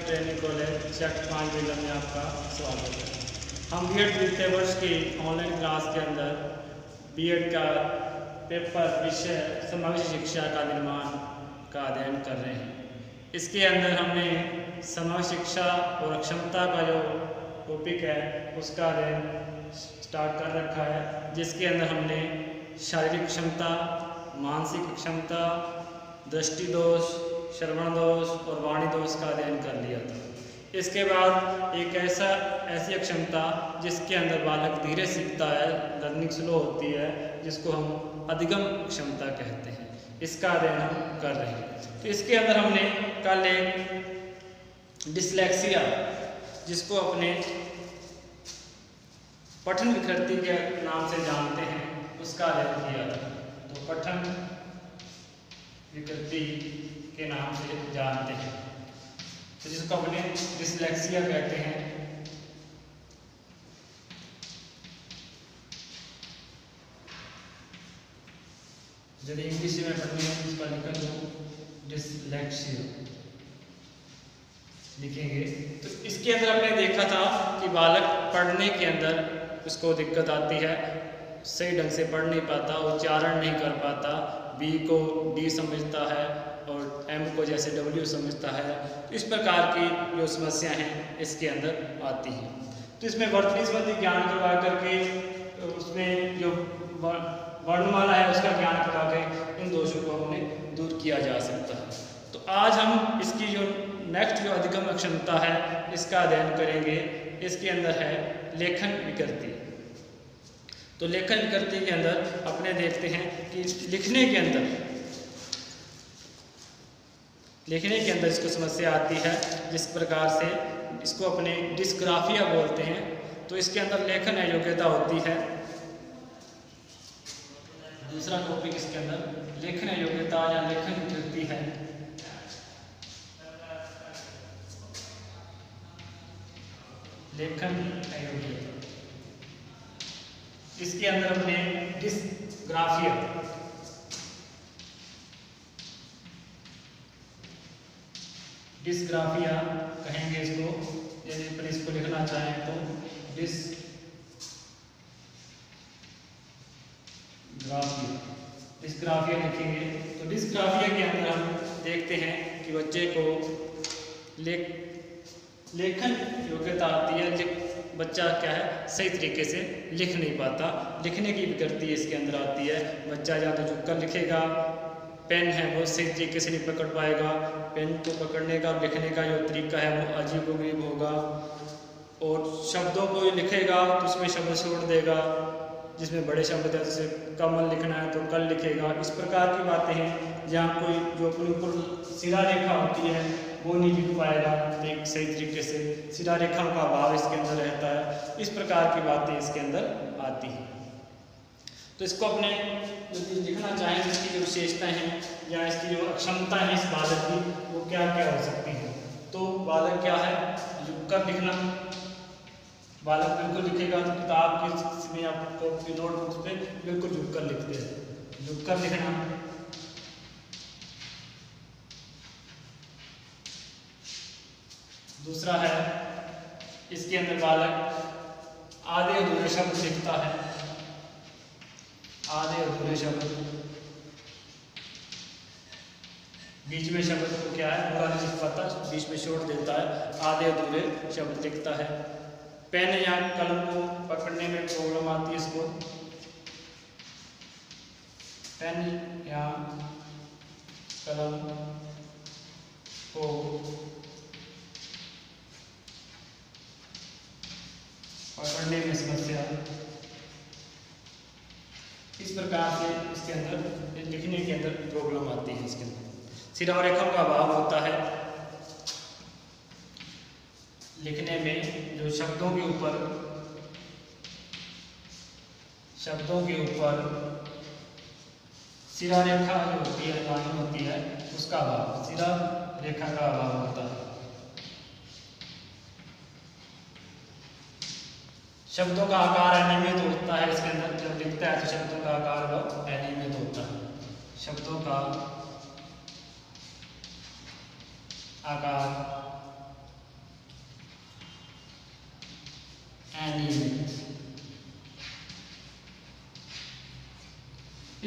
के training college sector 5 जिला में आपका स्वागत है। हम बीएड द्वितीय वर्ष की ऑनलाइन क्लास के अंदर बीएड का पेपर विषय समग्र शिक्षा का निर्माण का अध्ययन कर रहे हैं। इसके अंदर हमने समग्र शिक्षा और क्षमता का जो टॉपिक है उसका अध्ययन स्टार्ट कर रखा है, जिसके अंदर हमने शारीरिक क्षमता, मानसिक क्षमता, दृष्टि दोष, श्रवण दोष और वाणी दोष का अध्ययन कर लिया था। इसके बाद एक ऐसी क्षमता जिसके अंदर बालक धीरे सीखता है, लर्निंग स्लो होती है, जिसको हम अधिगम क्षमता कहते हैं, इसका अध्ययन हम कर रहे हैं। तो इसके अंदर हमने कल एक डिस्लेक्सिया, जिसको अपने पठन विकृति के नाम से जानते हैं, उसका अध्ययन किया था। तो पठन विकृति के नाम से जानते हैं, तो जिसको अपने डिस्लेक्सिया कहते हैं। यदि इंग्लिश में पढ़नी है तो इसका लिखा जो डिस्लेक्सिया लिखेंगे। तो इसके अंदर हमने देखा था कि बालक पढ़ने के अंदर उसको दिक्कत आती है, सही ढंग से पढ़ नहीं पाता, उच्चारण नहीं कर पाता, बी को डी समझता है और एम को जैसे डब्ल्यू समझता है। तो इस प्रकार की जो समस्या हैं इसके अंदर आती हैं। तो इसमें वर्तनी संबंधी ज्ञान करवा करके उसमें जो वर्णमाला है उसका ज्ञान करवा के इन दोषों को हमने दूर किया जा सकता है। तो आज हम इसकी जो नेक्स्ट जो अधिगम क्षमता है इसका अध्ययन करेंगे। इसके अंदर है लेखन विकृति। तो लेखन विकृति के अंदर अपने देखते हैं कि लिखने के अंदर इसको समस्या आती है, जिस प्रकार से इसको अपने डिस्ग्राफिया बोलते हैं। तो इसके अंदर लेखन अयोग्यता होती है। दूसरा टॉपिक इसके अंदर लेखन अयोग्यता या लेखन विकृति है। लेखन अयोग्यता, इसके अंदर अपने डिस्ग्राफिया, डिस्ग्राफिया कहेंगे इसको। यदि अपन इसको लिखना चाहें तो डिस्ग्राफिया लिखेंगे। तो डिस्ग्राफिया के अंदर हम देखते हैं कि बच्चे को लेखन योग्यता आती है, बच्चा क्या है सही तरीके से लिख नहीं पाता, लिखने की विकृति इसके अंदर आती है। बच्चा या तो झुककर लिखेगा, पेन है वो सही तरीके से नहीं पकड़ पाएगा, पेन को पकड़ने का और लिखने का जो तरीका है वो अजीबोगरीब होगा, और शब्दों को लिखेगा तो उसमें शब्द छोड़ देगा, जिसमें बड़े शब्द है जैसे कमल लिखना है तो कल लिखेगा। इस प्रकार की बातें हैं जहाँ कोई जो अपने ऊपर सिरा रेखा होती है वो नहीं लिख पाएगा एक सही तरीके से, सिरा रेखाओं का अभाव इसके अंदर रहता है। इस प्रकार की बातें इसके अंदर आती हैं। तो इसको अपने यदि लिखना चाहें तो इसकी जो विशेषताएं हैं या इसकी जो अक्षमता है इस बालक की वो क्या क्या हो सकती है। तो बालक क्या है, झुककर लिखना, बालक बिल्कुल लिखेगा तो किताब की आपको नोटबुक्स पे बिल्कुल झुककर लिखते हैं, झुककर लिखना। दूसरा है इसके अंदर बालक आधे अधूरे शब्द लिखता है, आधे अधूरे शब्द, बीच में शब्द को क्या है पूरा नहीं लिख पाता, बीच में छोड़ देता है, आधे अधूरे शब्द लिखता है। पेन या कलम को पकड़ने में प्रॉब्लम आती है इसको, पेन या कलम को पकड़ने में समस्या। इस प्रकार से इसके अंदर लिखने के अंदर प्रॉब्लम आती है। इसके अंदर सिरा रेखाओं का अभाव होता है, लिखने में जो शब्दों के ऊपर सिरा रेखा जो होती है, लाइन होती है, उसका अभाव, सिरा रेखा का अभाव होता है। शब्दों का आकार अनियमित होता है इसके अंदर, जब लिखता है तो शब्दों का आकार अनियमित होता है, शब्दों का आकार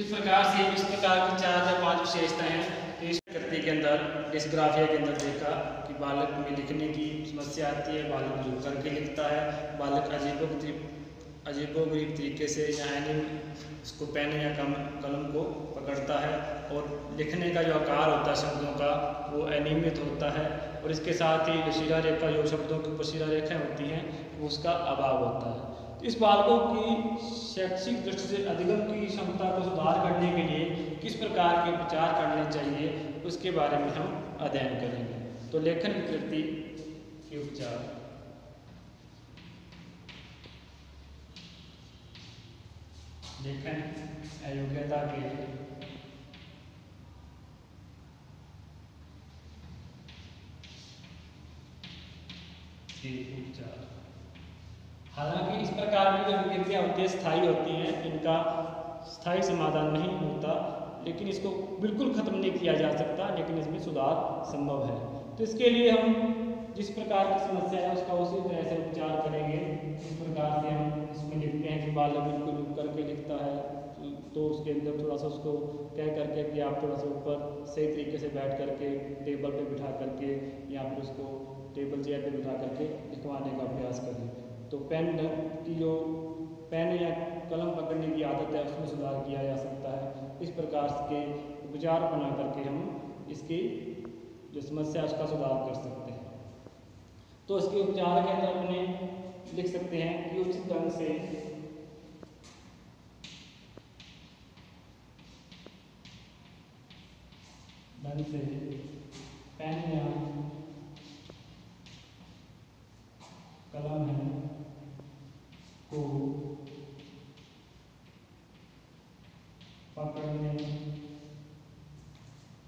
इस प्रकार से इस प्रकार की 4 या 5 विशेषताएं हैं इस कृति के अंदर, डिस्ग्राफिया के अंदर देखा कि बालक में लिखने की समस्या आती है, बालक झुक करके लिखता है, बालक अजीबोगरीब तरीके से या उसको पेन या कलम को पकड़ता है, और लिखने का जो आकार होता है शब्दों का वो अनियमित होता है, और इसके साथ ही जो शिला रेखा, जो शब्दों के ऊपर शिला रेखाएँ होती हैं वो उसका अभाव होता है। तो इस बालकों की शैक्षिक दृष्टि से अधिगम की क्षमता को सुधार करने के लिए किस प्रकार के विचार करने चाहिए उसके बारे में हम अध्ययन करेंगे। तो लेखन विकृति के उपचार। लेखन अयोग्यता के उपचार। हालांकि इस प्रकार की जो विकृतियाँ होती है स्थायी होती हैं, इनका स्थायी समाधान नहीं होता, लेकिन इसको बिल्कुल खत्म नहीं किया जा सकता, लेकिन इसमें सुधार संभव है। तो इसके लिए हम जिस प्रकार की समस्या है उसका उसी तरह से उपचार करेंगे। इस प्रकार से हम इसमें लिखते हैं कि बालक बिल्कुल रुक करके लिखता है, तो उसके अंदर थोड़ा सा उसको कह करके कि आप थोड़ा सा ऊपर सही तरीके से बैठ करके टेबल पे बिठा करके या फिर उसको टेबल चेयर पे बिठा करके लिखवाने का अभ्यास करें। तो पेन की जो पेन या कलम पकड़ने की आदत है उसमें सुधार किया जा सकता है। इस प्रकार के उपचार बना करके हम इसकी जो समस्या है उसका सुधार कर सकते हैं। तो इसके उपचार के अंदर अपने लिख सकते हैं कि उचित ढंग से पेन या कलम है को पकड़ने,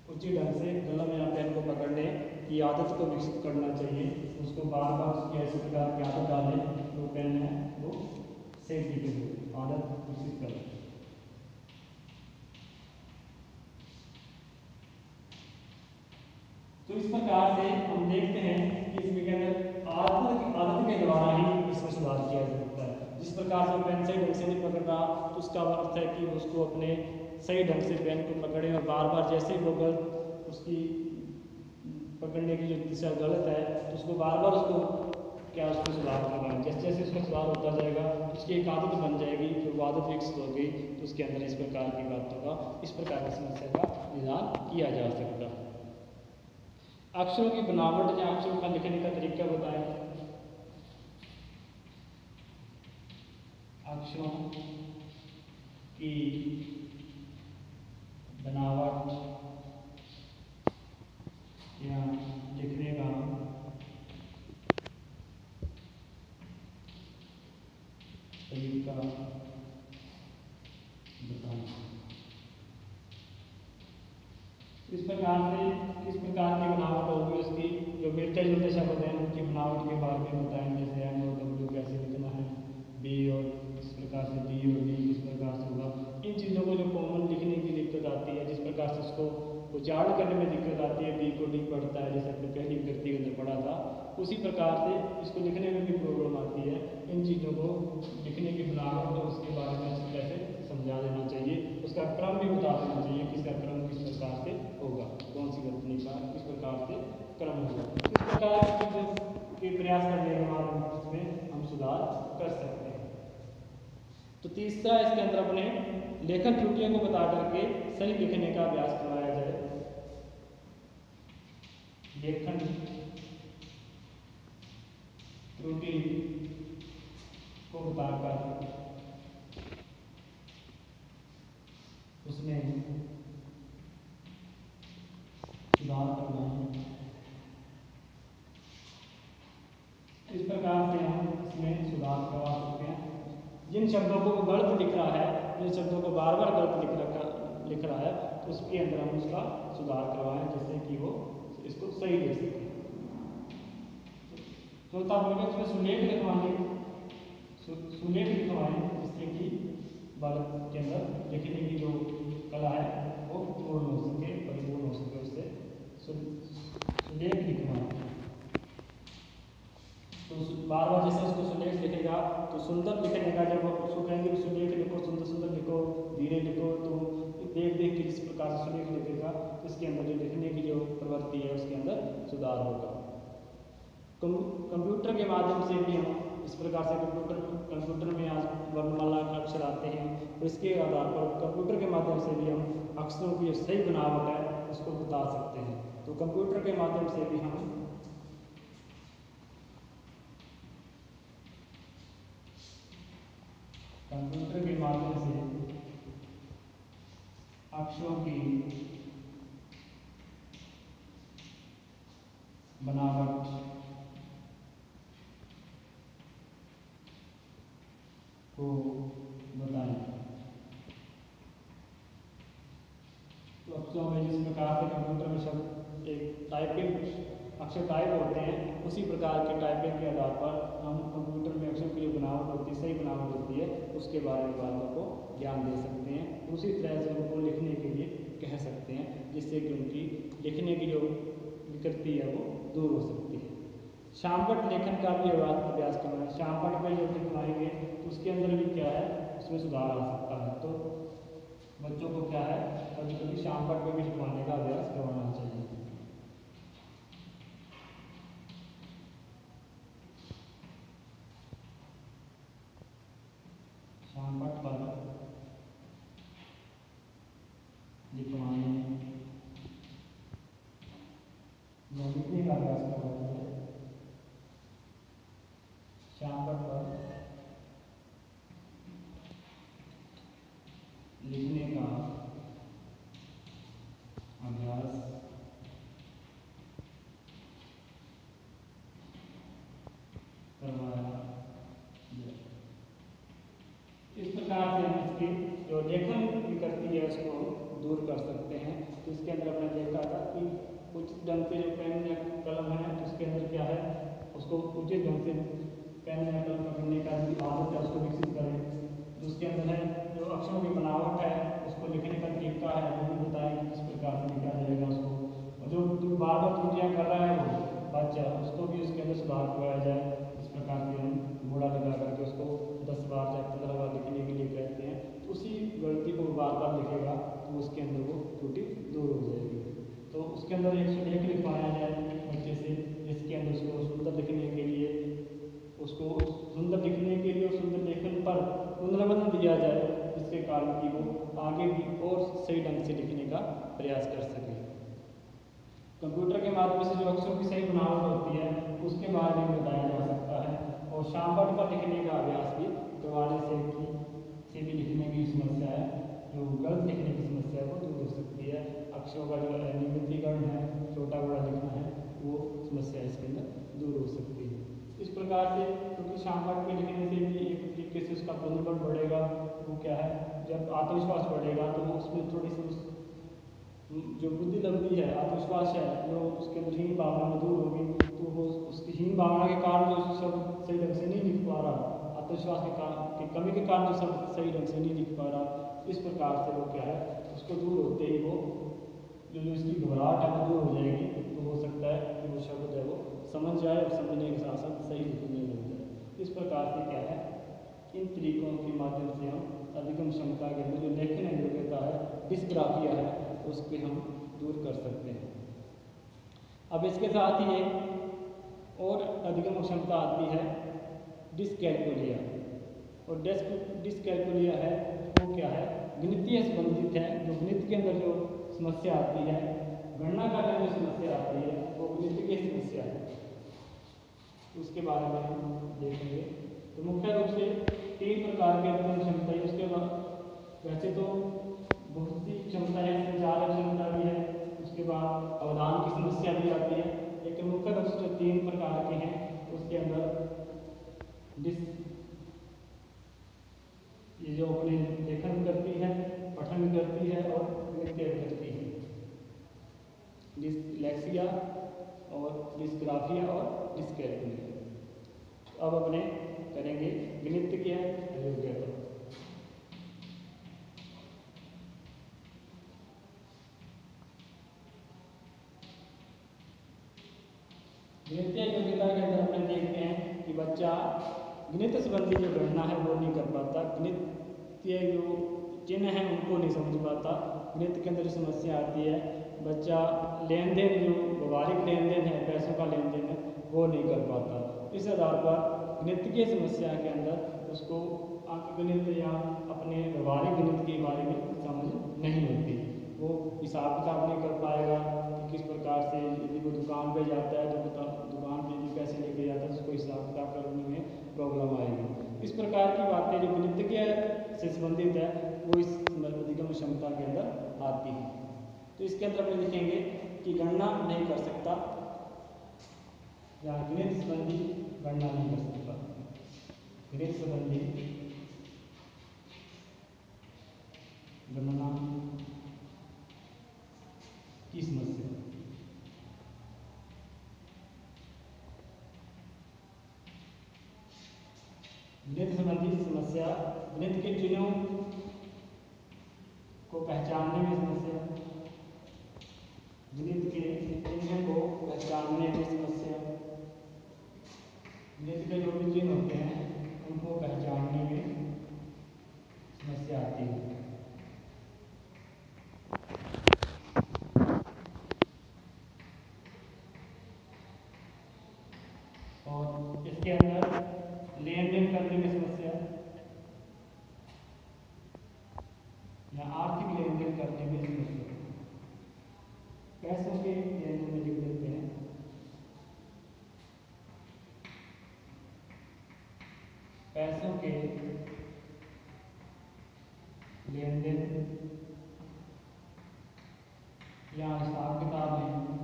उचित ढंग से कलम या पेन को पकड़ने की आदत को विकसित करना चाहिए। उसको बार बार उसकी ऐसे प्रकार की आदत डालें तो पेन है वो सही तरीके से आदत विकसित करें। तो इस प्रकार से हम देखते हैं कि इसमें के अंदर आदत के द्वारा ही इसमें सुधार किया जा सकता है। जिस प्रकार से पेन सही ढंग से नहीं पकड़ रहा तो उसका अर्थ है कि उसको अपने सही ढंग से पेन को पकड़े, और बार बार जैसे ही वो गलत उसकी पकड़ने की जो दिशा गलत है तो उसको बार बार उसको सुधार करना है। जैसे जैसे उसका सुधार होता जाएगा उसकी एक आदत बन जाएगी, फिर वो आदत विकसित हो गई तो उसके अंदर इस प्रकार की बातों का, इस प्रकार की समस्या का निदान किया जा सकता है। अक्षरों की बनावट या अक्षरों का लिखने का तरीका बताएं। अक्षरों की बनावट या लिखने का तरीका बताएं। इस प्रकार से किस प्रकार की बनावट होगी, उसकी जो मिलते जुलते शब्द हैं उनकी बनावट के बारे में बताएं। जैसे एम और डब्ल्यू कैसे लिखना है, बी और इस प्रकार से डी और डी किस प्रकार से होगा। इन चीज़ों को जो कॉमन लिखने की दिक्कत आती है, जिस प्रकार से उसको उच्चारण करने में दिक्कत आती है, डी को डी पढ़ता है जैसे अपने पहली विकृति के अंदर पढ़ा था, उसी प्रकार से इसको लिखने में भी प्रॉब्लम आती है। इन चीज़ों को लिखने की बनावट और उसके बारे में अच्छी तरह से समझा देना चाहिए, उसका क्रम भी बता देना चाहिए कि इसका क्रम किस प्रकार से होगा, कौन सी लिखने का किस प्रकार से क्रम होगा। इस प्रकार के प्रयास करने के बाद उसमें हम सुधार कर सकते हैं। तो तीसरा इसके अंदर अपने लेखन त्रुटियों को बता करके सही लिखने का अभ्यास करवाया जाए। लेखन त्रुटि को बताकर उसमें सुधार करना है। इस प्रकार से हम इसमें सुधार करवा सकते हैं। जिन शब्दों को गलत लिख रहा है, जिन शब्दों को बार बार गलत लिख रहा है तो उसके अंदर हम उसका सुधार करवाएं जिससे कि वो इसको सही लिख सके। चौथा बोलेगा उसमें सुलेख लिखवाएं जिससे कि बालक के अंदर लिखने की जो कला है वो पूर्ण हो सके, परिपूर्ण हो सके। उससे सुलेख लिखवाएं तो बार बार जैसे उसको सुलेख लिखेगा तो सुंदर लिखने का, जब उसको कहेंगे सुलेख लिखो, सुंदर सुंदर लिखो, धीरे लिखो, तो देख देख के जिस प्रकार से सुलेख लिखेगा तो इसके अंदर जो लिखने की जो प्रवृत्ति है उसके अंदर सुधार होगा। कंप्यूटर के माध्यम से भी हम इस प्रकार से कंप्यूटर में आज वर्णमाला के अक्षर आते हैं, तो इसके आधार पर कंप्यूटर के माध्यम से भी हम अक्षरों की जो सही बनावट है उसको बता सकते हैं। तो कंप्यूटर के माध्यम से भी हम कंप्यूटर के माध्यम से अक्षरों की बनावट को बताएं। तो अक्षरों में जिस प्रकार से कंप्यूटर में शब्द एक टाइपिंग अक्षर टाइप होते हैं, उसी प्रकार के टाइपिंग के आधार पर हम कंप्यूटर में अक्षरों की जो बनावट होती है, सही बनावट होती है, उसके बारे में बातों को ज्ञान दे सकते हैं। उसी तरह से उनको लिखने के लिए कह सकते हैं, जिससे कि उनकी लिखने की जो विकृति है वो दूर हो सकती है। शामपट लेखन का भी अभ्यास करना है। शामपट में जब लिखवाएंगे तो उसके अंदर भी क्या है, उसमें सुधार आ सकता है। तो बच्चों को क्या है, कभी कभी शामपट में भी लिखवाने का अभ्यास करवाना चाहिए। शामपट पर लिखवाने लिखने का अभ्यास करवाना है। शामपट पर लिखने का अभ्यास करवाया। इस प्रकार से हम इसकी जो लेखन विकृति है उसको दूर कर सकते हैं। तो इसके अंदर हमने देखा था कि उचित ढंग से जो पेन या कलम है उसके अंदर क्या है, उसको उचित ढंग से पेन या कलम पकड़ने का भी आदत है उसको विकसित करें। तो उसके अंदर है जो अक्षरों की बनावट है, उसको लिखने का तरीका है वो भी बताएं कि किस प्रकार से लिखा जाएगा उसको। और जो बार बार त्रुटियाँ कर रहा है वो बच्चा, उसको भी उसके अंदर सुधार करवाया जाए। इस प्रकार से हम घोड़ा लगा करके उसको 10 बार या 15 बार लिखने के लिए कहते हैं। तो उसी गलती को बार बार लिखेगा तो उसके अंदर वो त्रुटि दूर हो जाएगी। तो उसके अंदर एक सुलेख लिखवाया जाए बच्चे से, जिसके अंदर उसको सुंदर लिखने के लिए उसको सुंदर लिखने के लिए सुंदर लेखन पर पुनर्बंध दिया जाए, जिसके कारण कि वो आगे भी और सही ढंग से लिखने का प्रयास कर सके। कंप्यूटर के माध्यम से जो अक्षरों की सही बनावट होती है उसके बारे में बताया जा सकता है। और शामपट पर लिखने का अभ्यास भी करवाने से भी लिखने की समस्या है, जो गलत लिखने की समस्या है वो दूर हो सकती है। अक्षरों का जो नियमितीकरण है, छोटा बड़ा लिखना है, वो समस्या इसके अंदर दूर हो सकती है। इस प्रकार से क्योंकि शामपट में लिखने से भी एक तरीके से उसका पुनर्बल बढ़ेगा। वो क्या है, जब आत्मविश्वास बढ़ेगा तो उसमें थोड़ी सी जो बुद्धि लब्धि है, आत्मविश्वास है, जो उसके अंदर हीन भावना में दूर होगी। तो वो उसकी हीन भावना के कारण जो शब्द सही ढंग से नहीं लिख पा रहा, आत्मविश्वास की कमी के कारण जो शब्द सही ढंग से नहीं लिख पा रहा, इस प्रकार से वो क्या है, उसको दूर होते ही वो जो उसकी घबराहट है वो दूर हो जाएगी। तो हो सकता है कि वो शब्द है वो समझ जाए और समझने के साथ साथ सही लिखने लग जाए। इस प्रकार से क्या है, इन तरीकों के माध्यम से हम अधिगम क्षमता के अंदर जो लेखन योग्यता है, डिस्ग्राफिया है, उसके हम दूर कर सकते हैं। अब इसके साथ ही एक और अधिगम क्षमता आती है डिस्कैलकुलिया। और डिस्कैलकुलिया है वो क्या है, गणितीय संबंधित है। जो गणित के अंदर जो समस्या आती है, गणना का जो समस्या आती है वो गणित की समस्या है, उसके बारे में हम देखेंगे। तो मुख्य रूप से 3 प्रकार के अधिगम क्षमता है। उसके बाद वैसे तो बहुत सी क्षमताएं, संचार क्षमता भी है, उसके बाद अवधान की समस्या भी आती है, लेकिन मुख्य रूप से जो 3 प्रकार के हैं उसके अंदर ये जो अपने लेखन करती है, पठन करती है और नृत्य करती है, डिस्लेक्सिया और डिस्ग्राफिया और डिस्कैलकुलिया। अब अपने करेंगे गणित की योग्यता। गणितीय योग्यता के अंदर अपने देखते हैं कि बच्चा गणित संबंधी जो गणना है वो नहीं कर पाता। गणितीय जो चिन्ह हैं उनको नहीं समझ पाता। गणित के अंदर समस्या आती है, बच्चा लेन देन जो व्यवहारिक लेन देन है, पैसों का लेन देन है, वो नहीं कर पाता। इस आधार पर गणितीय समस्या के अंदर उसको अंकगणित या अपने व्यवहारिक गणित के बारे में समझ नहीं होती। वो हिसाब किताब नहीं कर पाएगा कि किस प्रकार से, यदि वो दुकान पे जाता है तो दुकान पे यदि पैसे लेके जाता है तो उसको हिसाब किताब करने में प्रॉब्लम आएगी। इस प्रकार की बातें जो गणितीय से संबंधित है वो इस अधिगम क्षमता के अंदर आती है। तो इसके अंदर हम लिखेंगे कि गणना नहीं कर सकता या गणित संबंधी गणना नहीं कर सकता। गणित संबंधी गणना की समस्या। गणित संबंधी समस्या, गणित के चिन्हों को पहचानने में समस्या, गणित के चिन्ह को पहचानने में समस्या, गणित के जो भी चिन्ह होते हैं उनको पहचानने में समस्या आती है। और इसके अंदर लेन देन करने में समस्या या आर्थिक लेन देन करने में समस्या। पैसों के लेन देन में लिख देते हैं पैसों के लेन देन या हिसाब किताब में समस्या।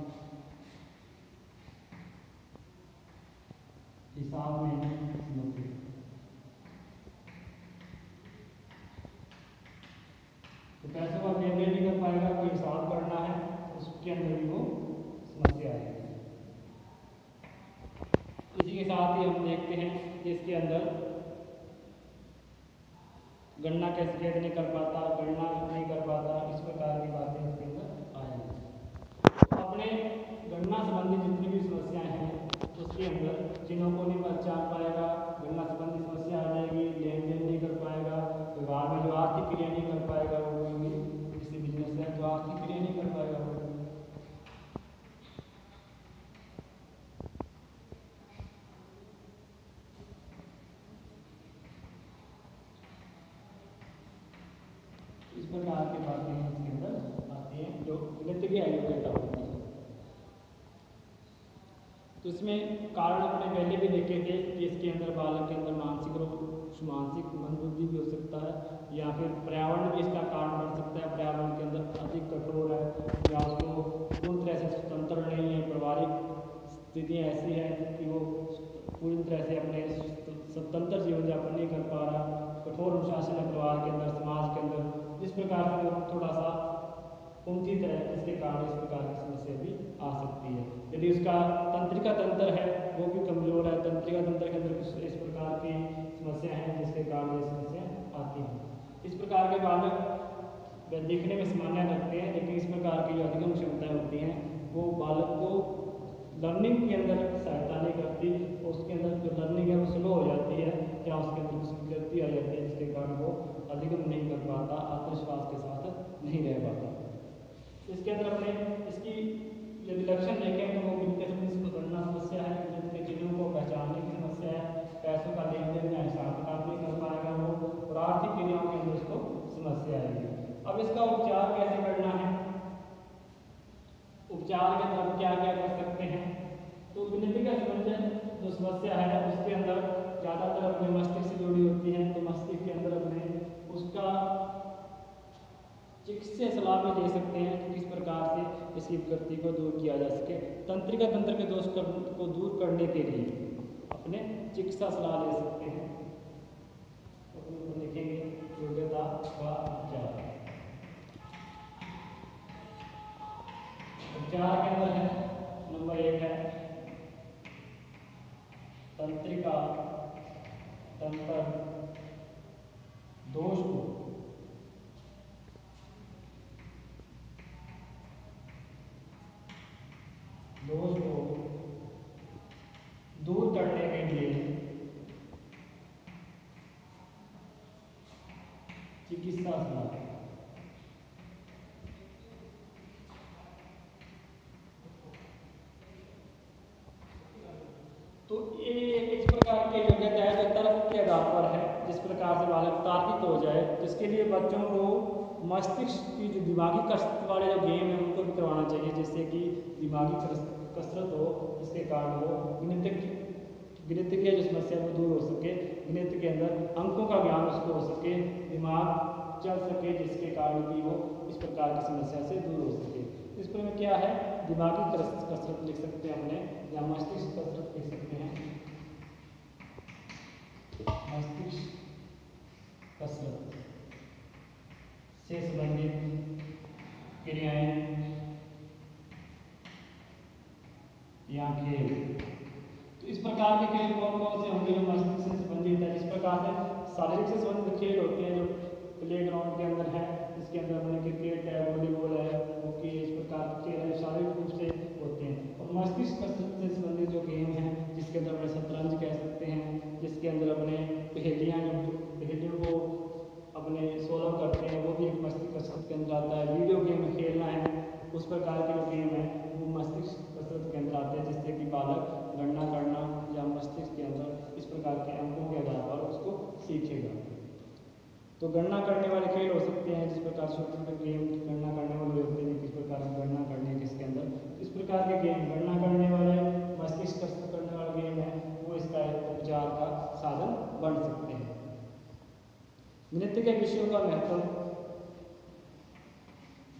तो पैसों का लेन देन नहीं कर पाएगा, कोई हिसाब करना है उसके अंदर भी वो समस्या आएगी। इसी के साथ ही हम देखते हैं कि इसके अंदर गणना कैसे नहीं कर पाता, गणना नहीं कर पाता, इस प्रकार की बातें इसके अंदर आएंगी। अपने गणना संबंधी जितनी भी समस्याएं हैं उसके अंदर चिन्हों को नहीं पहचान पाएगा, गणना संबंधी समस्या आ जाएगी, लेन देन नहीं कर पाएगा, व्यवहार में जो आर्थिक क्रिया नहीं कर पाएगा, वो किसी बिजनेस है तो आर्थिक क्रिया नहीं कर पाएगा। इस प्रकार की बातें इसके अंदर आती हैं जो गणितीय अयोग्यता होती है। तो इसमें कारण अपने पहले भी देखे थे कि इसके अंदर बालक के अंदर मानसिक मंदबुद्धि भी हो सकता है, या फिर पर्यावरण भी इसका कारण बन सकता है। पर्यावरण के अंदर अधिक कठोर है या उसको पूरी तरह से स्वतंत्र नहीं है, व्यवहारिक स्थितियाँ ऐसी हैं कि वो पूरी तरह से अपने स्वतंत्र जीवन यापन नहीं कर पा रहा, कठोर अनुशासन है परिवार के अंदर, समाज के अंदर। इस प्रकार से वो थोड़ा सा कुंठित है, इसके कारण इस प्रकार की समस्या भी आ सकती है। यदि उसका तंत्रिका तंत्र है वो भी कमजोर है, तंत्रिका तंत्र के अंदर कुछ इस प्रकार की समस्या है जिसके कारण ये समस्या आती है। इस प्रकार के बालक दिखने में सामान्य लगते हैं, लेकिन इस प्रकार की जो अधिगम क्षमताएं होती हैं वो बालक को लर्निंग के अंदर सहायता नहीं करती, उसके अंदर जो लर्निंग है वो स्लो हो जाती है या उसके अंदर कुछ गलती आ जाती है जिसके कारण वो अधिगम नहीं कर पाता, आत्मविश्वास के साथ नहीं रह पाता। इसके अंदर अपने इसकी यदि लक्षण देखें तो वो गणना समस्या है, गणित के चिन्हों को पहचानने की समस्या है, पैसों का लेन देन या हिसाब किताब नहीं कर पाएगा वो, और आर्थिक क्रियाओं के अंदर उसको समस्या आएगी। अब इसका उपचार कैसे करना है, उपचार के अंदर क्या क्या कर सकते हैं। तो गणित का संबंधित जो समस्या है उसके अंदर ज़्यादातर अपने मस्तिष्क से जुड़ी होती है, तो मस्तिष्क के अंदर अपने उसका चिकित्सीय सलाह में दे सकते हैं कि किस प्रकार से इसकी विकृति को दूर किया जा सके। तंत्रिका तंत्र के दोष को दूर करने के लिए अपने चिकित्सा सलाह ले सकते हैं। तो लिखेंगे योग्यता का उपचार। उपचार के अंदर है नंबर 1 है तंत्रिका तंत्र दोष को दूर करने के लिए चिकित्सा सुधार। तो ये इस प्रकार की योग्यता है जो तर्क के आधार पर है, जिस प्रकार से बालक तार्किक हो जाए। जिसके लिए बच्चों को मस्तिष्क की जो दिमागी कसरत वाले जो गेम है उनको भी करवाना चाहिए, जिससे कि दिमागी कसरत हो, जिसके कारण वो गणित की जो समस्या वो दूर हो सके, गणित के अंदर अंकों का ज्ञान उसको हो सके, दिमाग चल सके, जिसके कारण कि वो इस प्रकार की समस्या से दूर हो सके। इस पर में क्या है, दिमागी कसरत लिख सकते हैं अपने, या मस्तिष्क कसरत लिख सकते हैं, मस्तिष्क कसरत से संबंधित क्रियाएं या खेल। तो इस प्रकार के खेल कौन कौन से होंगे जो मस्तिष्क से संबंधित है। जिस प्रकार से शारीरिक से संबंधित खेल होते हैं जो प्ले ग्राउंड के अंदर है, इसके अंदर अपने क्रिकेट है, वॉलीबॉल है, हॉकी, इस प्रकार के खेल है शारीरिक रूप से होते हैं। और मस्तिष्क कसरत से संबंधित जो गेम है, जिसके अंदर अपने शतरंज कह सकते हैं, जिसके अंदर अपने पहेलियों को अपने सोल्व करते हैं, वो भी एक मस्तिष्क कसरत के अंदर आता है। वीडियो गेम खेलना है, उस प्रकार के जो गेम है वो मस्तिष्क कसरत के अंदर आते हैं, जिससे कि बालक गणना करना या मस्तिष्क के अंदर इस प्रकार के अंकों के आधार पर उसको सीखेगा। तो गणना करने वाले खेल हो सकते हैं, जिस प्रकार छोटे छोटे गेम गणना करने वाले होते हैं, किस प्रकार गणना करनी है किसके अंदर, इस प्रकार के गेम गणना करने वाले, मस्तिष्क कसरत करने वाले गेम है, वो इसका एक उपचार का साधन बन सकते हैं। गणित के विषयों का महत्व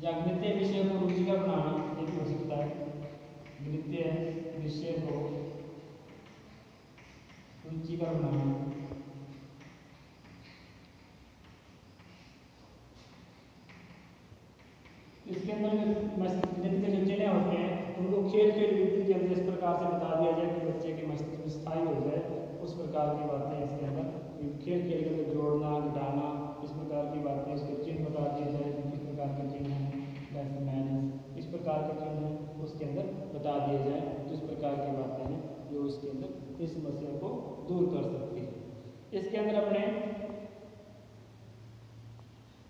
या गणितीय विषय को रुचिकर बनाना, ये भी हो सकता है। गणितीय विषय को रुचिकर बनाना, इसके अंदर गणित के जो चिन्ह होते हैं उनको खेल विधि के अंदर इस प्रकार से बता दिया जाए कि बच्चे के मस्तिष्क में स्थायी हो जाए, उस प्रकार की बातें इसके अंदर खेल के अंदर जोड़ना घटाना, इस प्रकार की बातें इसके चिन्ह बता दिए जाए, किस प्रकार के चिन्ह हैं, इस प्रकार के चिन्ह उसके अंदर बता दिए जाए। तो इस प्रकार की बातें हैं जो इसके अंदर इस समस्या को दूर कर सकती है। इसके अंदर अपने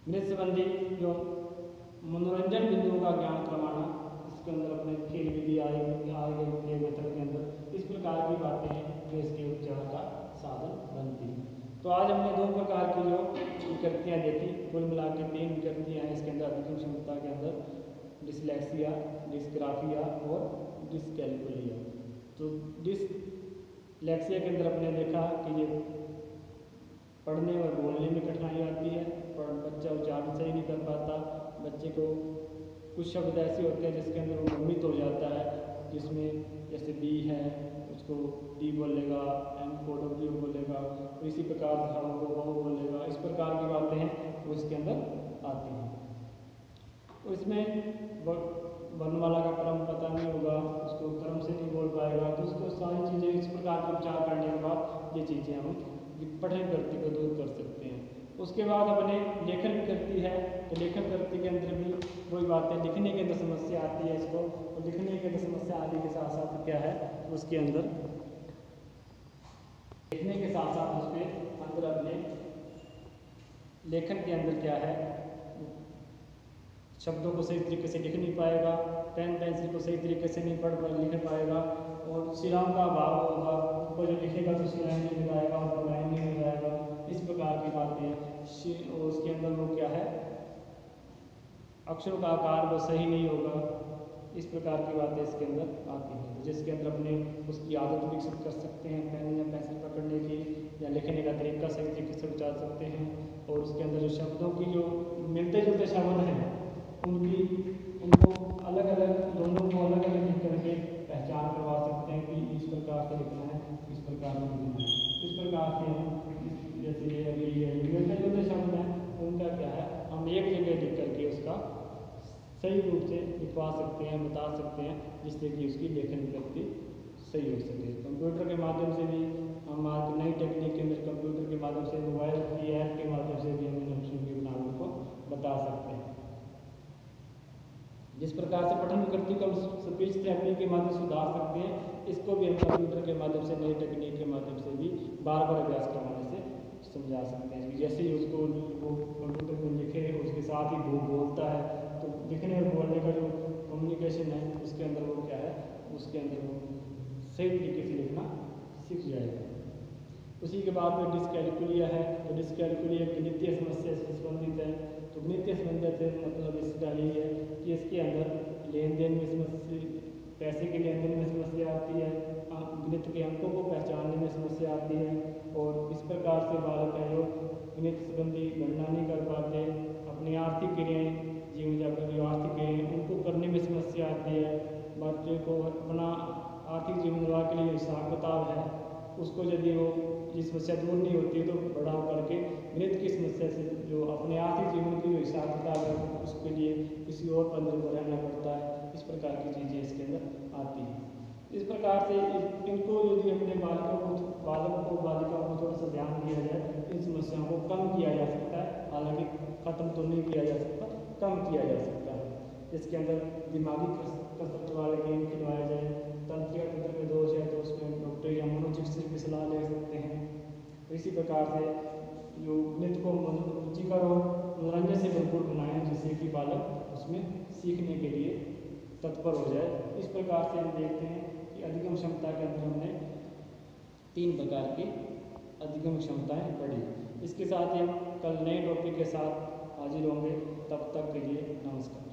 गणित संबंधी जो मनोरंजन बिंदुओं का ज्ञान करवाना, इसके अंदर अपने खेल विधि आए गए मेथड के अंदर इस प्रकार की बातें हैं जो इसके उपचार का साधन बनती हैं। तो आज हमने दो प्रकार की जो विकृतियाँ देखी, कुल मिला के 3 विकृतियाँ हैं इसके अंदर अधिगम क्षमता के अंदर, डिसलेक्सिया, डिस्ग्राफिया और डिसकैल्कुलिया। तो डिसलेक्सिया के अंदर अपने देखा कि ये पढ़ने और बोलने में कठिनाई आती है, बच्चा उच्चारण सही नहीं कर पाता, बच्चे को कुछ शब्द ऐसे होते हैं जिसके अंदर वो भ्रमित हो जाता है, जिसमें जैसे बी है उसको डी बोलेगा, एम को डब्ल्यू बोलेगा, तो इसी प्रकार से हम को वो बोलेगा, इस प्रकार की बातें हैं वो इसके अंदर आती हैं। तो इसमें वर्णमाला का क्रम पता नहीं होगा, उसको क्रम से नहीं बोल पाएगा, तो उसको सारी चीज़ें इस प्रकार के उपचार करने के बाद ये चीज़ें हम पठन विकृति को दूर कर सकते हैं। उसके बाद अपने लेखन विकृति है, तो लेखन विकृति के अंदर भी वही बातें, लिखने के अंदर समस्या आती है इसको, और लिखने के अंदर समस्या आने के साथ साथ क्या है उसके अंदर लिखने के साथ साथ उसके अंदर अपने लेखन के अंदर क्या है, शब्दों को सही तरीके से लिख नहीं पाएगा, पेन पेंसिल को सही तरीके से नहीं लिख पाएगा, और सिराओं का अभाव होगा, ऊपर जो लिखेगा तो सिराएं नहीं लगाएगा और लाइन नहीं लगाएगा, इस प्रकार की बातें हैं। और उसके अंदर वो क्या है, अक्षरों का आकार वो सही नहीं होगा, इस प्रकार की बातें इसके अंदर आती हैं, जिसके अंदर अपने उसकी आदत विकसित कर सकते हैं, पेन या पेंसिल पकड़ने की या लिखने का तरीका सही तरीके से उचार सकते हैं। और उसके अंदर जो शब्दों की जो मिलते जुलते शब्द हैं उनको अलग अलग, दोनों को अलग अलग लिख करके पहचान करवा सकते हैं कि इस प्रकार से लिखना है, इस प्रकार से लिखना है, इस प्रकार से हम जैसे ये अभी ये मिलते जुलते शब्द हैं उनका क्या है हम एक जगह लिख करके उसका सही रूप से लिखवा सकते हैं, बता सकते हैं, जिससे कि उसकी लेखन विकृति सही हो सके। कंप्यूटर के माध्यम से भी हम आज नई टेक्निक के अंदर कंप्यूटर के माध्यम से, मोबाइल की ऐप के माध्यम से भी हम इन अक्षरों की बनावट को बता सकते हैं। जिस प्रकार से पठन विकृति को हम स्पीच थेरेपी के माध्यम से सुधार सकते हैं, इसको भी हम कंप्यूटर के माध्यम से, नई टेक्निक के माध्यम से भी बार बार अभ्यास करवाने से समझा सकते हैं। जैसे ही उसको वो कंप्यूटर बोलता है तो लिखने और बोलने का जो कम्युनिकेशन है उसके अंदर वो क्या है, उसके अंदर वो सही तरीके से लिखना सीख जाएगा। उसी के बाद में डिस्कैलकुलिया है। तो डिस्कैलकुलिया गणितीय समस्या से संबंधित है। तो गणितीय समस्या से मतलब इसका यही है कि इसके अंदर लेन देन में समस्या, पैसे के लेन देन में समस्या आती है, गणित के अंकों को पहचानने में समस्या आती है, और इस प्रकार से बालक है जो गणित संबंधी गणना नहीं कर पाते, अपनी आर्थिक क्रियाएँ, जीवन जाकर जो आर्थिक क्रियाएँ उनको करने में समस्या आती है। बच्चे को अपना आर्थिक जीवन निर्वाह के लिए हिसाब किताब है उसको यदि वो ये समस्या दूर नहीं होती है तो बड़ा होकर के गणित की समस्या से जो अपने आर्थिक जीवन की जो हिसाब किताब है उसके लिए किसी और पर निर्भर रहना पड़ता है। इस प्रकार की चीज़ें इसके अंदर आती हैं। इस प्रकार से इनको यदि अपने बालकों को बालिकाओं को थोड़ा सा ध्यान दिया जाए, इन समस्याओं को कम किया जा सकता है। हालांकि ख़त्म तो नहीं किया जा सकता, कम किया जा सकता है। इसके अंदर दिमागी कसरत वाले गेम खिलवाए जाए, तंत्रिका तंत्र में दोष है तो उसमें डॉक्टर या मनोचिकित्सक की सलाह ले सकते हैं। तो इसी प्रकार से जो गणित को रुचिकर और मनोरंजन से भरपूर बनाएं जिससे कि बालक उसमें सीखने के लिए तत्पर हो जाए। इस प्रकार से हम देखते हैं कि अधिगम क्षमता के अंदर हमने 3 प्रकार की अधिगम क्षमताएं पढ़ी। इसके साथ ही हम कल नए टॉपिक के साथ हाजिर होंगे। तब तक के लिए नमस्कार।